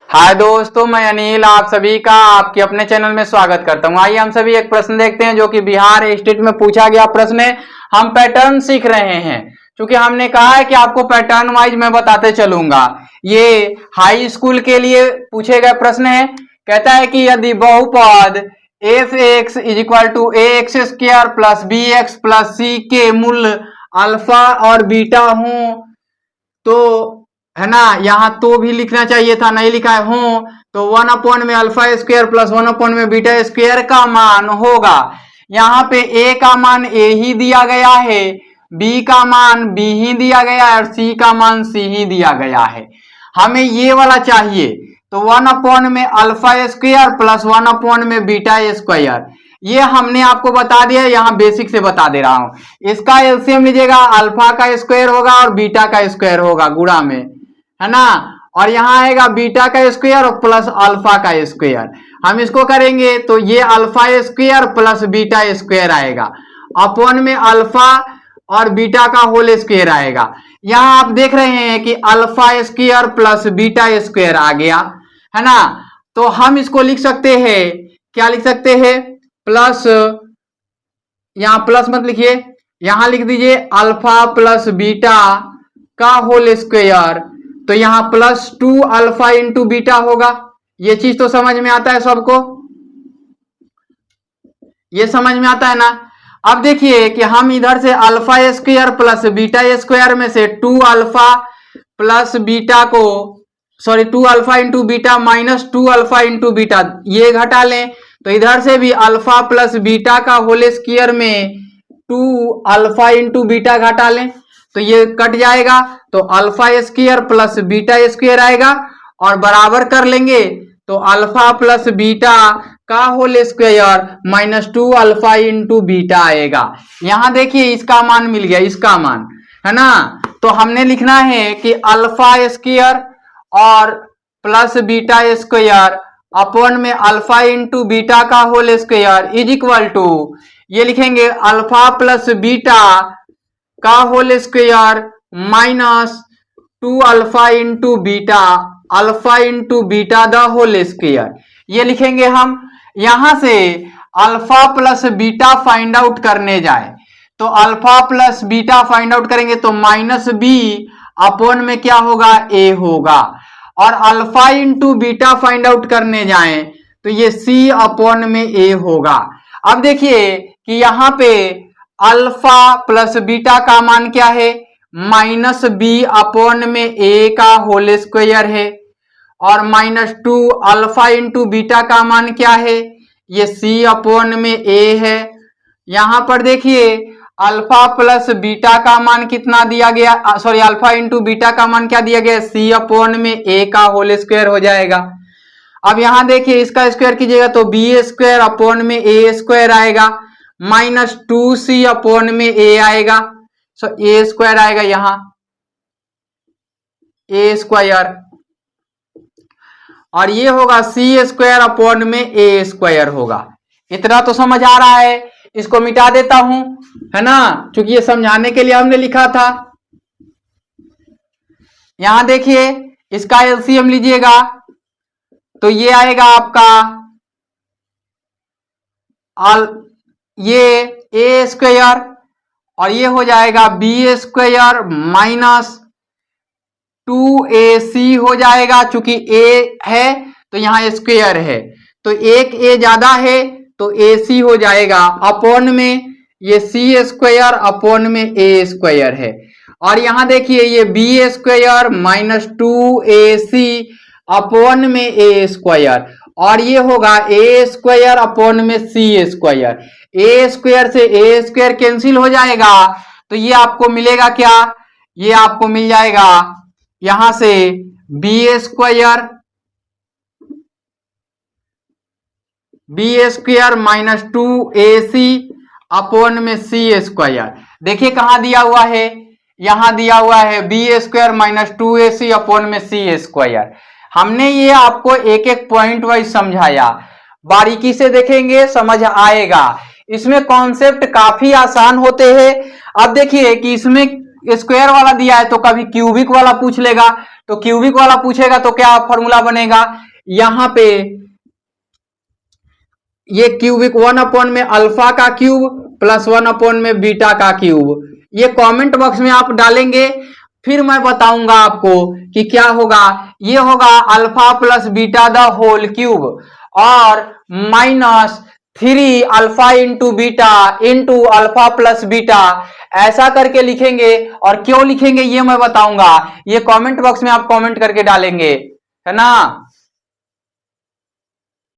हाय दोस्तों, मैं अनिल आप सभी का आपके अपने चैनल में स्वागत करता हूं। आइए हम सभी एक प्रश्न देखते हैं जो कि बिहार स्टेट में पूछा गया प्रश्न है। हम पैटर्न सीख रहे हैं क्योंकि हमने कहा है कि आपको पैटर्न वाइज मैं बताते चलूंगा। ये हाई स्कूल के लिए पूछे गए प्रश्न है। कहता है कि यदि बहुपद f x is equal to a x square plus b x plus c के मूल्य अल्फा और बीटा हो तो है ना, यहाँ तो भी लिखना चाहिए था, नहीं लिखा है हो तो 1 में अल्फा स्क्वायर प्लस 1 में बीटा स्क्वायर का मान होगा। यहाँ पे ए का मान ए ही दिया गया है, बी का मान बी ही दिया गया है और सी का मान सी ही दिया गया है। हमें ये वाला चाहिए तो 1 में अल्फा स्क्वायर प्लस 1 में बीटा स्क्वायर। ये हमने आपको बता दिया, यहाँ बेसिक से बता दे रहा हूं। इसका एलसीएम लीजिएगा, अल्फा का स्क्वायर होगा और बीटा का स्क्वायर होगा गुणा में, है ना। और यहाँ आएगा बीटा का स्क्वायर और प्लस अल्फा का स्क्वायर। हम इसको करेंगे तो ये alpha square plus beta square आएगा, अपॉन में अल्फा और बीटा का होल स्क्वायर आएगा। यहाँ आप देख रहे हैं कि alpha square plus beta square आ गया, है ना। तो हम इसको लिख सकते हैं, क्या लिख सकते हैं, प्लस, यहाँ प्लस मत लिखिए, यहां लिख दीजिए अल्फा प्लस बीटा का होल स्क्वायर। तो यहां प्लस 2 अल्फा इंटू बीटा होगा। ये चीज तो समझ में आता है सबको, ये समझ में आता है ना। अब देखिए कि हम इधर से alpha square plus beta square में से 2 अल्फा प्लस बीटा को, sorry 2 alpha into beta minus 2 alpha into beta ये घटा लें तो इधर से भी अल्फा प्लस बीटा का होल स्क्वायर में 2 अल्फा इंटू बीटा घटा लें तो ये कट जाएगा। तो alpha square plus beta square आएगा और बराबर कर लेंगे तो अल्फा प्लस बीटा का whole square minus 2 alpha into beta आएगा। यहां देखिए इसका मान मिल गया, इसका मान, है ना। तो हमने लिखना है कि अल्फा स्क्वायर और प्लस बीटा स्क्वायर अपॉन में अल्फा इंटू बीटा का whole square is equal to, ये लिखेंगे अल्फा प्लस बीटा का whole square minus 2 alpha into beta, alpha into beta the whole square, ये लिखेंगे हम। यहां से alpha plus beta find out करने जाए तो alpha plus beta find out करेंगे तो माइनस बी अपॉन में क्या होगा, ए होगा। और alpha into beta find out करने जाएं तो ये सी अपॉन में ए होगा। अब देखिए कि यहाँ पे अल्फा प्लस बीटा का मान क्या है, माइनस बी अपॉन में ए का होल स्क्वायर है और माइनस 2 अल्फा इंटू बीटा का मान क्या है, ये सी अपॉन में ए है। यहां पर देखिए अल्फा प्लस बीटा का मान कितना दिया गया, सॉरी अल्फा इंटू बीटा का मान क्या दिया गया, सी अपॉन में ए का होल स्क्वायर हो जाएगा। अब यहां देखिए इसका स्क्वायर कीजिएगा तो बी स्क्वायर अपॉन में ए स्क्वायर आएगा माइनस 2c अपॉन में ए आएगा, सो ए स्क्वायर आएगा यहां, ए स्क्वायर, और ये होगा सी स्क्वायर अपॉन में ए स्क्वायर होगा। इतना तो समझ आ रहा है। इसको मिटा देता हूं, है ना, क्योंकि ये समझाने के लिए हमने लिखा था। यहां देखिए इसका एलसीएम लीजिएगा तो ये आएगा आपका ये ए स्क्वायर और ये हो जाएगा बी स्क्वायर माइनस 2ac हो जाएगा। चूंकि ए है तो यहाँ स्क्वायर है तो एक ए ज्यादा है तो ac हो जाएगा अपॉन में ये सी स्क्वायर अपॉन में ए स्क्वायर है। और यहां देखिए ये B square minus 2ac upon में ए स्क्वायर और ये होगा ए स्क्वायर अपॉन में सी स्क्वायर। ए स्क्वायर से ए स्क्वायर कैंसिल हो जाएगा तो ये आपको मिलेगा क्या, ये आपको मिल जाएगा यहां से B square minus 2ac upon में सी स्क्वायर। देखिए कहां दिया हुआ है, यहां दिया हुआ है B square minus 2ac upon में सी स्क्वायर। हमने ये आपको एक एक पॉइंट वाइज समझाया, बारीकी से देखेंगे समझ आएगा। इसमें कॉन्सेप्ट काफी आसान होते हैं। अब देखिए कि इसमें स्क्वायर वाला दिया है तो कभी क्यूबिक वाला पूछ लेगा, तो क्यूबिक वाला पूछेगा तो क्या फॉर्मूला बनेगा, यहां पे ये क्यूबिक 1 में अल्फा का क्यूब प्लस 1 में बीटा का क्यूब, ये कमेंट बॉक्स में आप डालेंगे, फिर मैं बताऊंगा आपको कि क्या होगा। ये होगा alpha plus beta the whole cube और -3 alpha into beta into alpha plus beta, ऐसा करके लिखेंगे। और क्यों लिखेंगे ये मैं बताऊंगा, ये कमेंट बॉक्स में आप कमेंट करके डालेंगे, है ना।